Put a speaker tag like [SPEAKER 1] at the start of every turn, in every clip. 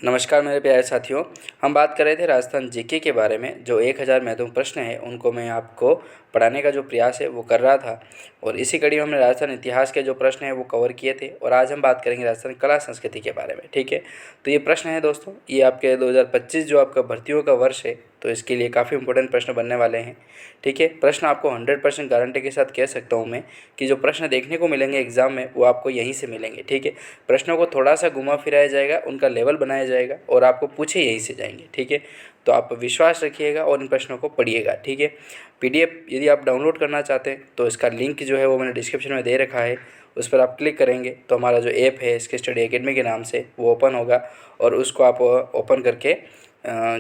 [SPEAKER 1] नमस्कार मेरे प्यारे साथियों। हम बात कर रहे थे राजस्थान जीके के बारे में। जो 1000 महत्वपूर्ण प्रश्न हैं उनको मैं आपको पढ़ाने का जो प्रयास है वो कर रहा था, और इसी कड़ी में हमने राजस्थान इतिहास के जो प्रश्न हैं वो कवर किए थे। और आज हम बात करेंगे राजस्थान कला संस्कृति के बारे में। ठीक है, तो ये प्रश्न है दोस्तों, ये आपके 2025 जो आपका भर्तियों का वर्ष है, तो इसके लिए काफ़ी इंपॉर्टेंट प्रश्न बनने वाले हैं। ठीक है, प्रश्न आपको 100% गारंटी के साथ कह सकता हूँ मैं कि जो प्रश्न देखने को मिलेंगे एग्जाम में वो आपको यहीं से मिलेंगे। ठीक है, प्रश्नों को थोड़ा सा घुमा फिराया जाएगा, उनका लेवल बनाया जाएगा और आपको पूछे यहीं से जाएंगे। ठीक है, तो आप विश्वास रखिएगा और इन प्रश्नों को पढ़िएगा। ठीक है, पीडीएफ यदि आप डाउनलोड करना चाहते हैं तो इसका लिंक जो है वो मैंने डिस्क्रिप्शन में दे रखा है, उस पर आप क्लिक करेंगे तो हमारा जो ऐप है इसके स्टडी एकेडमी के नाम से वो ओपन होगा, और उसको आप ओपन करके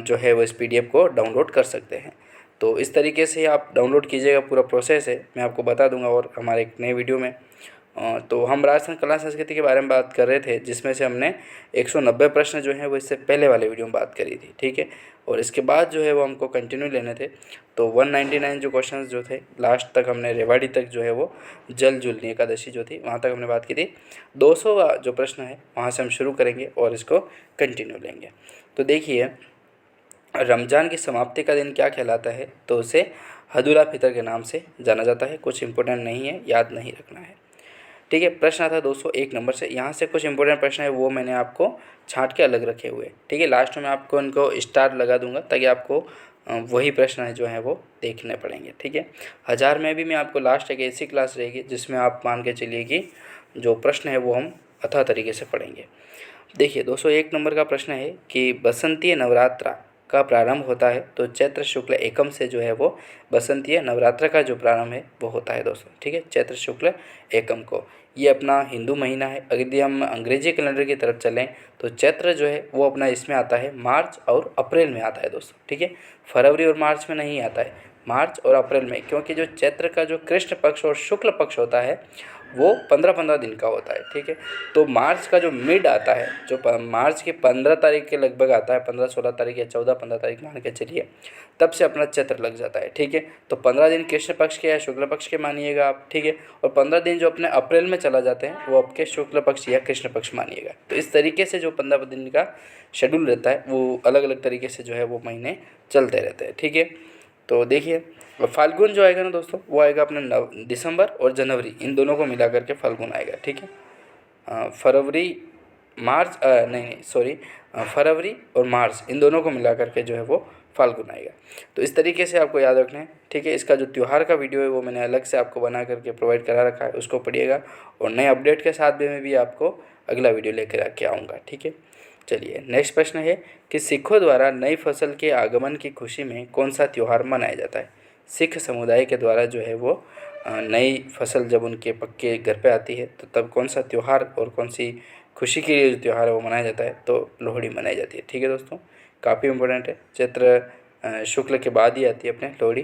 [SPEAKER 1] जो है वो इस पीडीएफ को डाउनलोड कर सकते हैं। तो इस तरीके से आप डाउनलोड कीजिएगा, पूरा प्रोसेस है मैं आपको बता दूंगा और हमारे एक नए वीडियो में। तो हम राजस्थान कला संस्कृति के बारे में बात कर रहे थे, जिसमें से हमने 190 प्रश्न जो हैं वो इससे पहले वाले वीडियो में बात करी थी। ठीक है, और इसके बाद जो है वो हमको कंटिन्यू लेने थे। तो 199 जो क्वेश्चन जो थे लास्ट तक हमने रेवाड़ी तक जो है वो जल जुलनी एकादशी जो थी वहाँ तक हमने बात की थी। 200वां जो प्रश्न है वहाँ से हम शुरू करेंगे और इसको कंटिन्यू लेंगे। तो देखिए, रमज़ान की समाप्ति का दिन क्या कहलाता है? तो उसे हदुल फितर के नाम से जाना जाता है। कुछ इंपॉर्टेंट नहीं है, याद नहीं रखना है। ठीक है, प्रश्न आता है 201 नंबर से। यहाँ से कुछ इंपॉर्टेंट प्रश्न है वो मैंने आपको छांट के अलग रखे हुए। ठीक है, लास्ट में आपको इनको स्टार लगा दूंगा ताकि आपको वही प्रश्न है जो है वो देखने पड़ेंगे। ठीक है, 1000 में भी मैं आपको लास्ट एक ऐसी क्लास रहेगी जिसमें आप मान के चलिए कि जो प्रश्न है वो हम अथाह तरीके से पढ़ेंगे। देखिए, 201 नंबर का प्रश्न है कि बसंतीय नवरात्रा का प्रारंभ होता है। तो चैत्र शुक्ल एकम से जो है वो बसंतीय नवरात्र का जो प्रारंभ है वो होता है दोस्तों। ठीक है, चैत्र शुक्ल एकम को ये अपना हिंदू महीना है। अगर यदि हम अंग्रेजी कैलेंडर की तरफ चलें तो चैत्र जो है वो अपना इसमें आता है मार्च और अप्रैल में आता है दोस्तों। ठीक है, फरवरी और मार्च में नहीं आता है, मार्च और अप्रैल में, क्योंकि जो चैत्र का जो कृष्ण पक्ष और शुक्ल पक्ष होता है वो 15-15 दिन का होता है। ठीक है, तो मार्च का जो मिड आता है, जो मार्च की 15 तारीख के लगभग आता है, 15-16 तारीख या 14-15 तारीख मान के चलिए, तब से अपना चैत्र लग जाता है। ठीक है, तो 15 दिन कृष्ण पक्ष के या शुक्ल पक्ष के मानिएगा आप। ठीक है, और 15 दिन जो अपने अप्रैल में चला जाते हैं वो आपके शुक्ल पक्ष या कृष्ण पक्ष मानिएगा। तो इस तरीके से जो 15 दिन का शेड्यूल रहता है वो अलग अलग तरीके से जो है वो महीने चलते रहते हैं। ठीक है, तो देखिए, फाल्गुन जो आएगा ना दोस्तों वो आएगा अपने दिसंबर और जनवरी, इन दोनों को मिला करके फाल्गुन आएगा। ठीक है, फरवरी मार्च नहीं नहीं सॉरी फरवरी और मार्च इन दोनों को मिला करके जो है वो फाल्गुन आएगा। तो इस तरीके से आपको याद रखना है। ठीक है, इसका जो त्यौहार का वीडियो है वो मैंने अलग से आपको बना करके प्रोवाइड करा रखा है, उसको पढ़िएगा। और नए अपडेट के साथ भी मैं भी आपको अगला वीडियो लेकर आके आऊँगा। ठीक है, चलिए नेक्स्ट प्रश्न है कि सिखों द्वारा नई फसल के आगमन की खुशी में कौन सा त्यौहार मनाया जाता है? सिख समुदाय के द्वारा जो है वो नई फसल जब उनके पक्के घर पे आती है तो तब कौन सा त्यौहार और कौन सी खुशी के लिए जो त्यौहार है वो मनाया जाता है? तो लोहड़ी मनाई जाती है। ठीक है दोस्तों, काफ़ी इंपॉर्टेंट है, चैत्र शुक्ल के बाद ही आती है अपने लोहड़ी।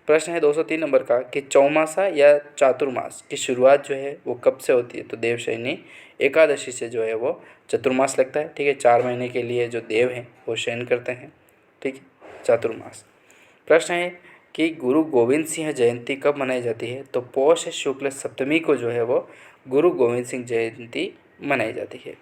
[SPEAKER 1] प्रश्न है 203 नंबर का कि चौमासा या चातुर्मास की शुरुआत जो है वो कब से होती है? तो देवशयनी एकादशी से जो है वो चतुर्मास लगता है। ठीक है, 4 महीने के लिए जो देव हैं वो शयन करते हैं। ठीक है, चातुर्मास। प्रश्न है कि गुरु गोविंद सिंह जयंती कब मनाई जाती है? तो पौष शुक्ल सप्तमी को जो है वो गुरु गोविंद सिंह जयंती मनाई जाती है।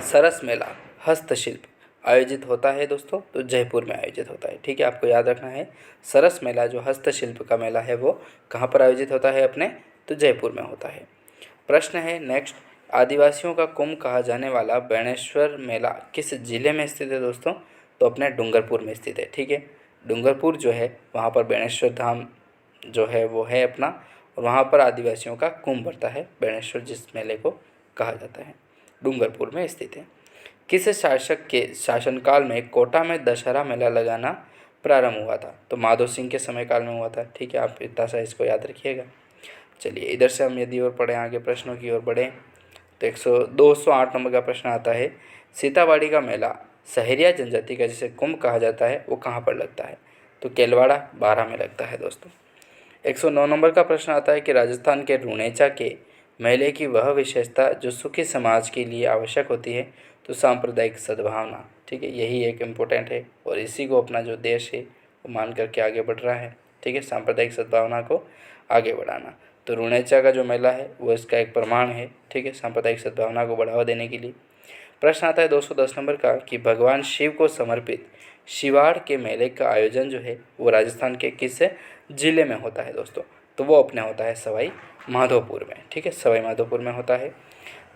[SPEAKER 1] सरस मेला हस्तशिल्प आयोजित होता है दोस्तों, तो जयपुर में आयोजित होता है। ठीक है, आपको याद रखना है, सरस मेला जो हस्तशिल्प का मेला है वो कहाँ पर आयोजित होता है अपने? तो जयपुर में होता है। प्रश्न है नेक्स्ट, आदिवासियों का कुंभ कहा जाने वाला बेणेश्वर मेला किस जिले में स्थित है दोस्तों? तो अपने डूंगरपुर में स्थित है। ठीक है, डूंगरपुर जो है वहाँ पर बेणेश्वर धाम जो है वो है अपना, और वहाँ पर आदिवासियों का कुंभ भरता है, बेणेश्वर जिस मेले को कहा जाता है, डूंगरपुर में स्थित है। किस शासक के शासनकाल में कोटा में दशहरा मेला लगाना प्रारंभ हुआ था? तो माधो सिंह के समय काल में हुआ था। ठीक है, आप इतना सा इसको याद रखिएगा। चलिए इधर से हम यदि और पढ़ें, आगे प्रश्नों की ओर बढ़ें, तो 208 नंबर का प्रश्न आता है, सीतावाड़ी का मेला सहरिया जनजाति का जिसे कुंभ कहा जाता है वो कहाँ पर लगता है? तो केलवाड़ा बारह में लगता है दोस्तों। 109 नंबर का प्रश्न आता है कि राजस्थान के रुणेचा के मेले की वह विशेषता जो सुखी समाज के लिए आवश्यक होती है? तो सांप्रदायिक सद्भावना। ठीक है, यही एक इम्पोर्टेंट है और इसी को अपना जो देश है वो मान करके आगे बढ़ रहा है। ठीक है, सांप्रदायिक सद्भावना को आगे बढ़ाना। तो रुणेचा का जो मेला है वो इसका एक प्रमाण है। ठीक है, सांप्रदायिक सद्भावना को बढ़ावा देने के लिए। प्रश्न आता है 210 नंबर का कि भगवान शिव को समर्पित शिवाड़ के मेले का आयोजन जो है वो राजस्थान के किस जिले में होता है दोस्तों? तो वो अपने होता है सवाई माधोपुर में। ठीक है, सवाई माधोपुर में होता है।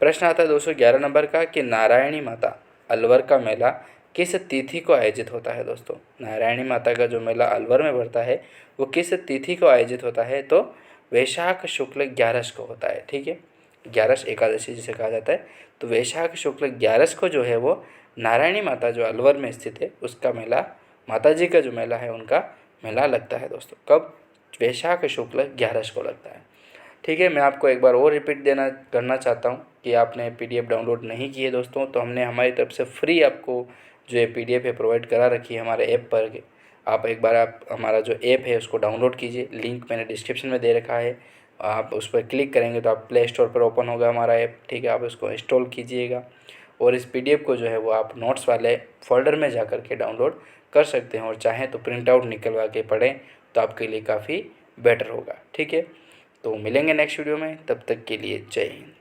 [SPEAKER 1] प्रश्न आता है 211 नंबर का कि नारायणी माता अलवर का मेला किस तिथि को आयोजित होता है दोस्तों? नारायणी माता का जो मेला अलवर में पड़ता है वो किस तिथि को आयोजित होता है? तो वैशाख शुक्ल 11 को होता है। ठीक है, 11 एकादशी जिसे कहा जाता है। तो वैशाख शुक्ल 11 को जो है वो नारायणी माता जो अलवर में स्थित है उसका मेला, माता जी का जो मेला है उनका मेला लगता है दोस्तों। कब? वैशाख शुक्ल 11 को लगता है। ठीक है, मैं आपको एक बार और रिपीट करना चाहता हूँ कि आपने पीडीएफ डाउनलोड नहीं की है दोस्तों, तो हमने हमारी तरफ से फ्री आपको जो ये पीडीएफ है प्रोवाइड करा रखी है हमारे ऐप पर। आप एक बार आप हमारा जो ऐप है उसको डाउनलोड कीजिए, लिंक मैंने डिस्क्रिप्शन में दे रखा है। आप उस पर क्लिक करेंगे तो आप प्ले स्टोर पर ओपन होगा हमारा ऐप। ठीक है, आप उसको इंस्टॉल कीजिएगा और इस पीडीएफ को जो है वो आप नोट्स वाले फोल्डर में जा कर के डाउनलोड कर सकते हैं, और चाहें तो प्रिंट आउट निकलवा के पढ़ें तो आपके लिए काफ़ी बेटर होगा। ठीक है, तो मिलेंगे नेक्स्ट वीडियो में, तब तक के लिए जय हिंद।